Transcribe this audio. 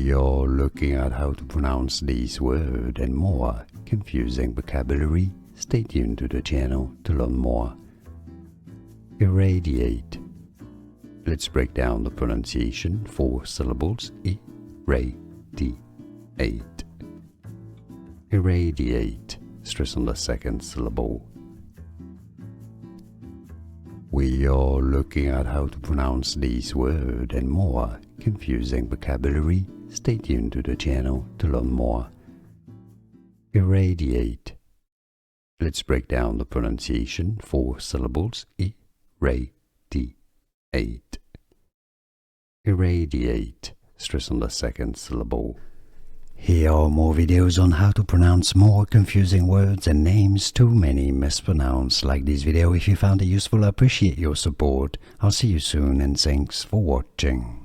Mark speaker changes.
Speaker 1: We are looking at how to pronounce these words and more confusing vocabulary. Stay tuned to the channel to learn more. Irradiate. Let's break down the pronunciation. 4 syllables. Irradiate. Irradiate. Stress on the second syllable. We are looking at how to pronounce these words and more confusing vocabulary. Stay tuned to the channel to learn more. Irradiate. Let's break down the pronunciation. 4 syllables. Irradiate. Irradiate. Stress on the second syllable. Here are more videos on how to pronounce more confusing words and names too many mispronounced. Like this video if you found it useful. I appreciate your support. I'll see you soon and thanks for watching.